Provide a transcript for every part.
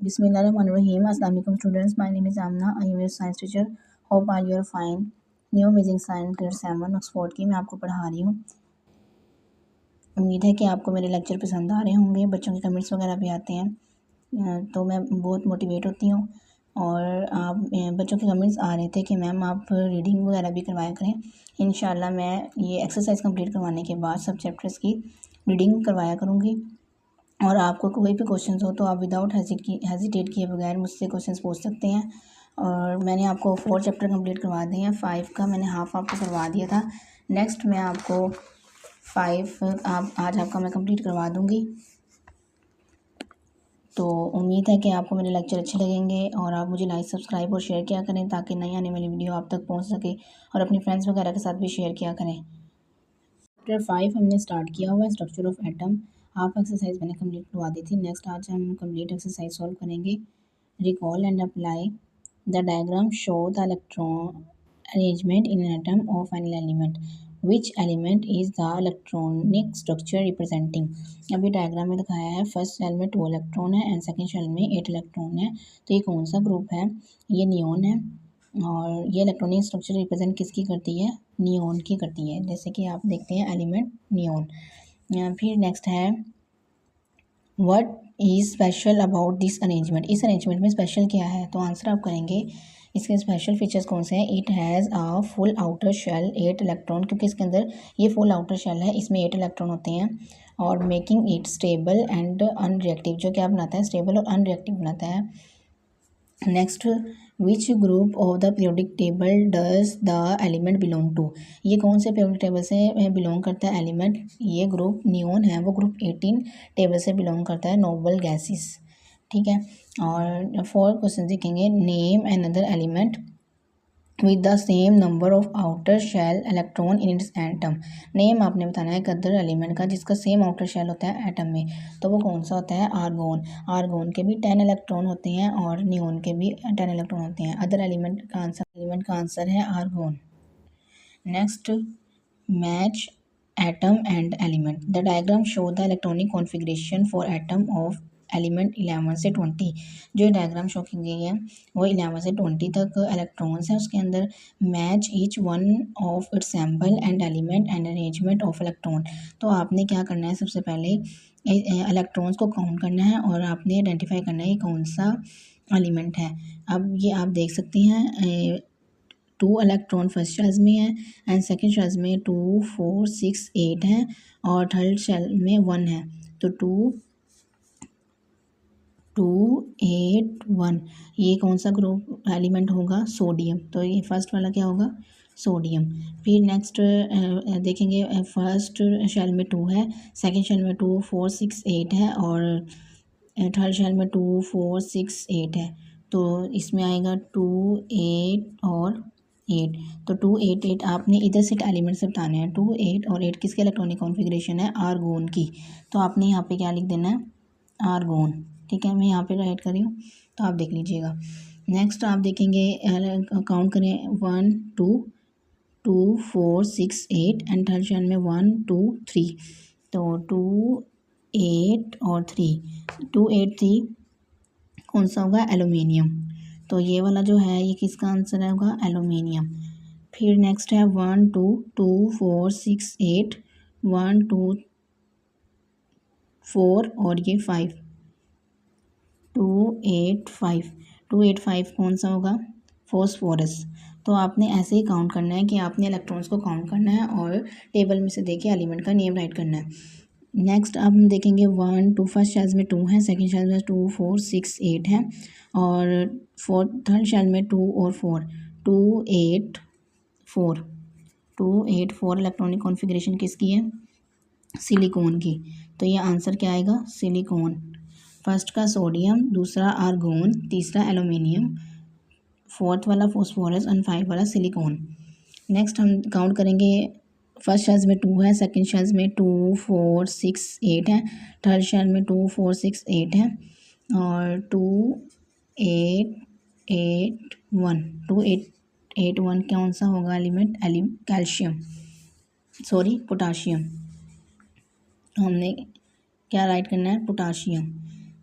Bismillahirrahmanirrahim. Assalamu alaikum students. My name is Amna. I am your science teacher. Hope all you are fine. New amazing science grade 7 Oxford की मैं आपको पढ़ा रही हूँ। उम्मीद है कि आपको मेरे लेक्चर पसंद आ रहे होंगे। बच्चों के कमेंट्स वगैरह भी आते हैं तो मैं बहुत मोटिवेट होती हूँ। और आप बच्चों के कमेंट्स आ रहे थे कि मैम आप रीडिंग वगैरह भी करवाया करें। इंशाल्लाह मैं ये एक्सरसाइज कंप्लीट करवाने के बाद सब चैप्टर्स की रीडिंग करवाया करूँगी। और आपको कोई भी क्वेश्चंस हो तो आप विदाउट हेजिटेट किए बगैर मुझसे क्वेश्चंस पूछ सकते हैं। और मैंने आपको 4 चैप्टर कंप्लीट करवा दिए हैं। 5 का मैंने हाफ आपको करवा दिया था। नेक्स्ट मैं आपको 5 आज आपका मैं कंप्लीट करवा दूंगी। तो उम्मीद है कि आपको मेरे लेक्चर अच्छे लगेंगे और आप मुझे लाइक सब्सक्राइब और शेयर किया करें ताकि नई आने वाली वीडियो आप तक पहुंच सके और अपनी फ्रेंड्स वगैरह के साथ भी शेयर किया करें। चैप्टर 5 हमने स्टार्ट किया हुआ है structure of atom. Half exercise मैंने कंप्लीट करवा दी थी। नेक्स्ट आज हम कंप्लीट एक्सरसाइज सॉल्व करेंगे। Recall and apply the diagram show the electron arrangement in an atom of an element which element is the electronic structure representing. अभी diagram में दिखाया है फर्स्ट शेल में 2 इलेक्ट्रॉन है एंड सेकेंड शेल में 8 electron है। तो ये कौन सा ग्रुप है? ये नियोन है। और ये इलेक्ट्रॉनिक स्ट्रक्चर रिप्रेजेंट किसकी करती है? नियोन की करती है। जैसे कि आप देखते हैं एलिमेंट नियोन। फिर नेक्स्ट है what is special about this arrangement. इस अरेंजमेंट में स्पेशल क्या है? तो आंसर आप करेंगे इसके स्पेशल फीचर्स कौन से हैं। It has a full outer shell 8 electron, क्योंकि इसके अंदर ये फुल आउटर शेल है, इसमें 8 इलेक्ट्रॉन होते हैं। और making it stable and unreactive, जो क्या बनाता है? स्टेबल और अनरिएक्टिव बनाता है। Next which group of the periodic table does the element belong to. ये कौन से पीरियोडिक टेबल से बिलोंग करता है एलिमेंट? ये ग्रुप नियोन है, वो ग्रुप 18 टेबल से बिलोंग करता है, नोबल गैसेस। ठीक है। और 4 क्वेश्चन देखेंगे। Name another element with the same number of outer shell electron in its atom. Name आपने बताना है अदर एलिमेंट का जिसका सेम आउटर शेल होता है एटम में। तो वो कौन सा होता है? आर्गोन। आर्गोन के भी 10 इलेक्ट्रॉन होते हैं और नियोन के भी 10 इलेक्ट्रॉन होते हैं। अदर एलिमेंट का आंसर है argon. Next match atom and element. The diagram show the electronic configuration for atom of element 11 से 20। जो डायग्राम शो की गई है वो 11 से 20 तक इलेक्ट्रॉन्स हैं उसके अंदर। Match each one of its sample and element and arrangement of electron. तो आपने क्या करना है? सबसे पहले इलेक्ट्रॉन्स को काउंट करना है और आपने आइडेंटिफाई करना है कौन सा एलिमेंट है। अब ये आप देख सकती हैं 2 इलेक्ट्रॉन फर्स्ट शेल में है एंड सेकेंड शेल में 2 4 6 8 है और थर्ड शेल में 1 है। तो 2 2 8 1 ये कौन सा ग्रुप एलिमेंट होगा? सोडियम। तो ये फर्स्ट वाला क्या होगा? सोडियम। फिर नेक्स्ट देखेंगे फर्स्ट शेल में 2 है, सेकेंड शेल में 2 4 6 8 है और थर्ड शेल में 2 4 6 8 है। तो इसमें आएगा 2 8 और 8। तो 2 8 8 आपने इधर से एलिमेंट से बताने हैं। 2 8 और 8 किसके इलेक्ट्रॉनिक कॉन्फ़िगरेशन है? आर्गोन की। तो आपने यहाँ पे क्या लिख देना है? आर्गोन। ठीक है, मैं यहाँ पे राइट कर रही हूँ तो आप देख लीजिएगा। नेक्स्ट आप देखेंगे काउंट करें 1 2 2 4 6 8 एंड थर्ड शेल में 1 2 3। तो 2 8 और 3 2 8 3 कौन सा होगा? एलुमिनियम। तो ये वाला जो है ये किसका आंसर होगा? एलुमिनियम। फिर नेक्स्ट है 1 2 2 4 6 8 1 2 4 और ये 5 2 8 5 2 8 5 कौन सा होगा? फॉस्फोरस। तो आपने ऐसे ही काउंट करना है कि आपने इलेक्ट्रॉन्स को काउंट करना है और टेबल में से देखे एलिमेंट का नेम राइट करना है। नेक्स्ट अब हम देखेंगे 1 2 फर्स्ट शेल में 2 है, सेकेंड शेल में 2 4 6 8 है और थर्ड शेल में 2 और 4 2 8 4 2 8 4 इलेक्ट्रॉनिक कॉन्फ़िगरेशन किसकी है? सिलिकॉन की। तो ये आंसर क्या आएगा? सिलिकॉन। फर्स्ट का सोडियम, दूसरा आर्गोन, तीसरा एलुमिनियम, फोर्थ वाला फॉस्फोरस और 5 वाला सिलिकॉन। नेक्स्ट हम काउंट करेंगे फर्स्ट शेल में 2 है, सेकेंड शेल में 2 4 6 8 है, थर्ड शेल में 2 4 6 8 है और 2 8 8 1 2 8 8 1 कौन सा होगा एलिमेंट? Calcium, sorry potassium. तो हमने क्या राइट करना है? पोटाशियम।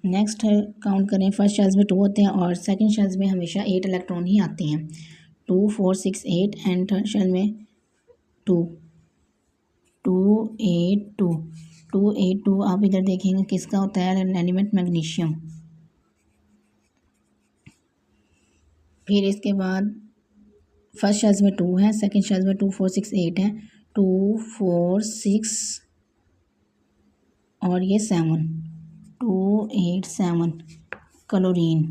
नेक्स्ट काउंट करें, फर्स्ट शेल्स में 2 होते हैं और सेकंड शेल्स में हमेशा 8 इलेक्ट्रॉन ही आते हैं, 2 4 6 8 एंड थर्ड शेल में 2 2 8 2 2 8 2। आप इधर देखेंगे किसका होता है एलिमेंट, मैग्नीशियम। फिर इसके बाद फर्स्ट शेल्स में 2 है, सेकंड शेल्स में 2 4 6 8 है, 2 4 6 और ये 7, 2 8 7 क्लोरीन।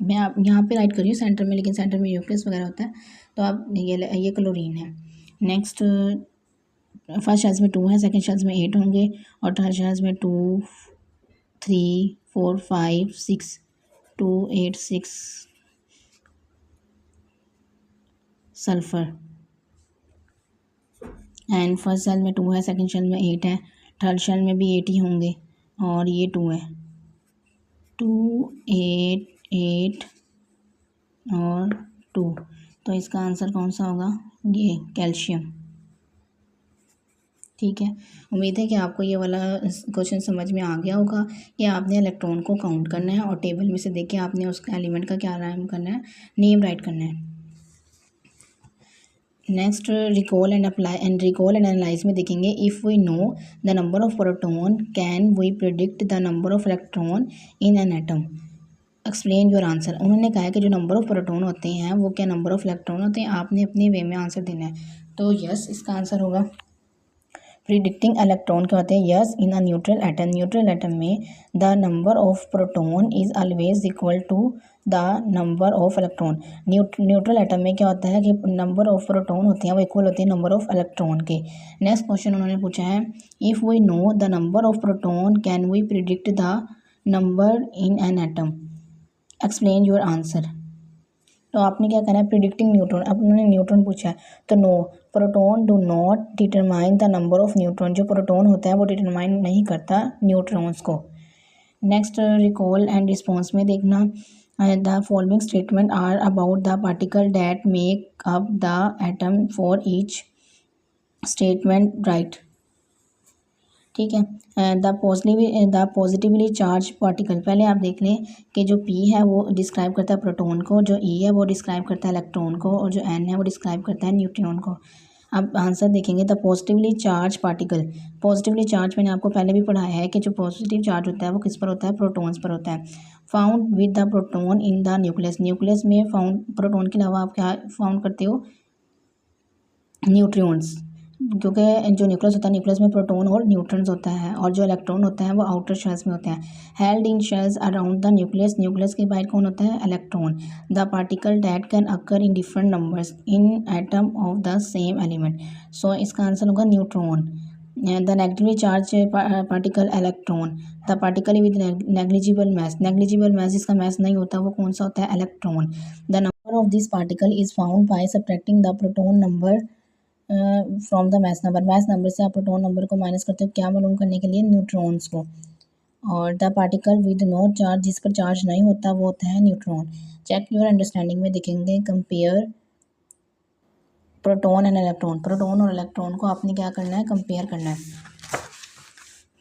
मैं आप यहाँ पे राइट करिए सेंटर में, लेकिन सेंटर में न्यूक्लियस वगैरह होता है, तो आप ये क्लोरीन है। नेक्स्ट फर्स्ट शेल्स में 2 है, सेकंड शेल्स में 8 होंगे और थर्ड शेल्स में 2 3 4 5 6 2 8 6 सल्फर। एंड फर्स्ट शेल में 2 है, सेकंड शेल में 8 है, थर्ड शेल में भी 8 ही होंगे और ये 2 है, 2 8 8 और 2। तो इसका आंसर कौन सा होगा, ये कैल्शियम। ठीक है, उम्मीद है कि आपको ये वाला क्वेश्चन समझ में आ गया होगा कि आपने इलेक्ट्रॉन को काउंट करना है और टेबल में से देख के आपने उसका एलिमेंट का क्या नाम करना है, नेम राइट करना है। Next recall and apply and recall and analyse में देखेंगे, if we know the number of proton can we predict the number of electron in an atom, explain your answer. उन्होंने कहा है कि जो नंबर ऑफ प्रोटॉन होते हैं वो क्या नंबर ऑफ इलेक्ट्रॉन होते हैं, आपने अपने वे में आंसर देना है। तो यस इसका आंसर होगा। प्रिडिक्टिंग इलेक्ट्रॉन क्या होते हैं, yes in a neutral atom, neutral atom में the number of proton is always equal to the number of electron. Neutral atom में क्या होता है कि नंबर ऑफ प्रोटॉन होते हैं वो इक्वल होते हैं नंबर ऑफ इलेक्ट्रॉन के। नेक्स्ट क्वेश्चन उन्होंने पूछा है, if we know the number of proton can we predict the number in an atom, explain your answer. तो आपने क्या करना है, प्रिडिक्टिंग न्यूट्रॉन, अब उन्होंने न्यूट्रॉन पूछा है तो no, proton do not determine the number of neutron, जो प्रोटॉन होता है वो डिटरमाइन नहीं करता न्यूट्रॉन्स को। नेक्स्ट रिकॉल एंड रिस्पॉन्स में देखना, the following statement are about the particle that make up the atom, for each statement write. ठीक है, द पॉजिटिवली चार्ज पार्टिकल, पहले आप देख लें कि जो P है वो डिस्क्राइब करता है प्रोटॉन को, जो E है वो डिस्क्राइब करता है इलेक्ट्रॉन को और जो N है वो डिस्क्राइब करता है न्यूट्रॉन को। अब आंसर देखेंगे, the positively charge particle, positively charge मैंने आपको पहले भी पढ़ाया है कि जो पॉजिटिव चार्ज होता है वो किस पर होता है, प्रोटॉन्स पर होता है। Found with the proton in the nucleus, nucleus में फाउंड, प्रोटॉन के अलावा आप क्या फाउंड करते हो, न्यूट्रॉन्स, क्योंकि जो न्यूक्लियस होता है न्यूक्लियस में प्रोटॉन और न्यूट्रॉन्स होता है और जो इलेक्ट्रॉन होता है वो आउटर शेल्स में होते हैं। Held in shells around the nucleus, nucleus के बाहर कौन होता है, electron. The particle that can occur in different numbers in atom of the same element, so इसका आंसर होगा neutron. The negatively charge particle electron, the particle with negligible mass, negligible mass जिसका mass नहीं होता वो कौन सा होता है, electron. The number of this particle is found by subtracting the proton number from the mass number, mass number से आप प्रोटॉन नंबर को माइनस करते हो क्या मालूम करने के लिए, न्यूट्रॉन्स को। और the particle with no charge, जिस पर चार्ज नहीं होता वो होता है न्यूट्रॉन। चेक योर अंडरस्टैंडिंग में देखेंगे, compare proton and electron, proton और इलेक्ट्रॉन को आपने क्या करना है, कंपेयर करना है।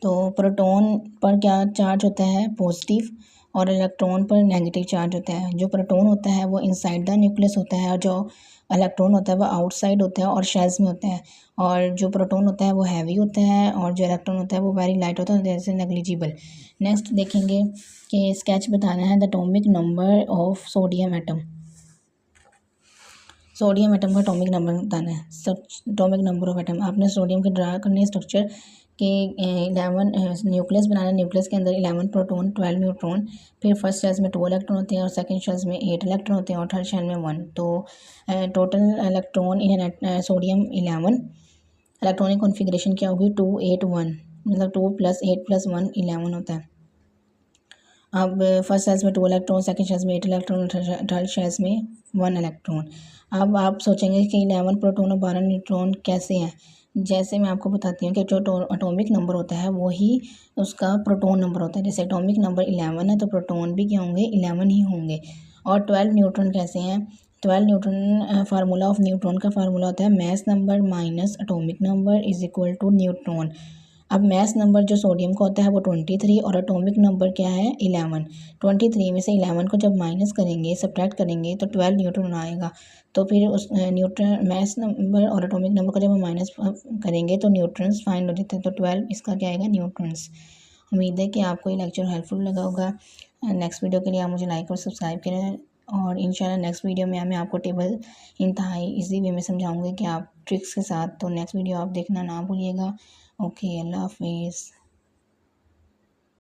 तो प्रोटॉन पर क्या चार्ज होता है, पॉजिटिव, और इलेक्ट्रॉन पर नेगेटिव चार्ज होता है। जो प्रोटॉन होता है वो इनसाइड द न्यूक्लियस होता है और जो इलेक्ट्रॉन होता है वो आउटसाइड होता है और शेल्स में होता है। और जो प्रोटॉन होता है वो हैवी होता है और जो इलेक्ट्रॉन होता है वो वेरी लाइट होता है, जैसे नेग्लिजिबल। नेक्स्ट देखेंगे कि स्केच बताना है, the atomic number of sodium atom, sodium atom का एटॉमिक नंबर बताना है, एटॉमिक नंबर ऑफ एटम। आपने सोडियम के ड्रा करने स्ट्रक्चर के 11 न्यूक्लियस बनाना, न्यूक्लियस के अंदर 11 प्रोटॉन 12 न्यूट्रॉन, फिर फर्स्ट शेल्स में 2 इलेक्ट्रॉन होते हैं और सेकंड शेल्स में 8 इलेक्ट्रॉन होते हैं और थर्ड शेल में 1। तो total electron in sodium 11, electronic configuration क्या होगी, 2 8 1, मतलब 2 + 8 + 1 11 होता है। अब फर्स्ट शेल्स में 2 इलेक्ट्रॉन, सेकंड शेल्स में 8 इलेक्ट्रॉन, थर्ड शेल्स में 1 इलेक्ट्रॉन। अब आप सोचेंगे कि 11 प्रोटॉन और 12 न्यूट्रॉन कैसे हैं। जैसे मैं आपको बताती हूँ कि जो एटॉमिक नंबर होता है वही उसका प्रोटॉन नंबर होता है। जैसे एटॉमिक नंबर 11 है तो प्रोटॉन भी क्या होंगे, 11 ही होंगे। और 12 न्यूट्रॉन कैसे हैं, 12 न्यूट्रॉन, फार्मूला ऑफ न्यूट्रॉन का फार्मूला होता है mass number minus atomic number is equal to neutron. अब मैस नंबर जो सोडियम का होता है वो 23 और एटॉमिक नंबर क्या है 11। 23 में से 11 को जब माइनस करेंगे सब्ट्रैक्ट करेंगे तो 12 न्यूट्रॉन आएगा। तो फिर उस न्यूट्रॉन मैस नंबर और एटॉमिक नंबर को जब हम माइनस करेंगे तो न्यूट्रॉन्स फाइंड हो जाते हैं। तो 12 इसका क्या आएगा न्यूट्रॉन्स। उम्मीद है कि आपको ये लेक्चर हेल्पफुल लगा होगा। नेक्स्ट वीडियो के लिए आप मुझे लाइक और सब्सक्राइब करें और इंशाल्लाह नेक्स्ट वीडियो में मैं आपको टेबल इंतहाई इजी वे में समझाऊंगी कि आप ट्रिक्स के साथ। तो नेक्स्ट वीडियो आप देखना ना भूलिएगा। ओके, अल्लाह हाफिज़।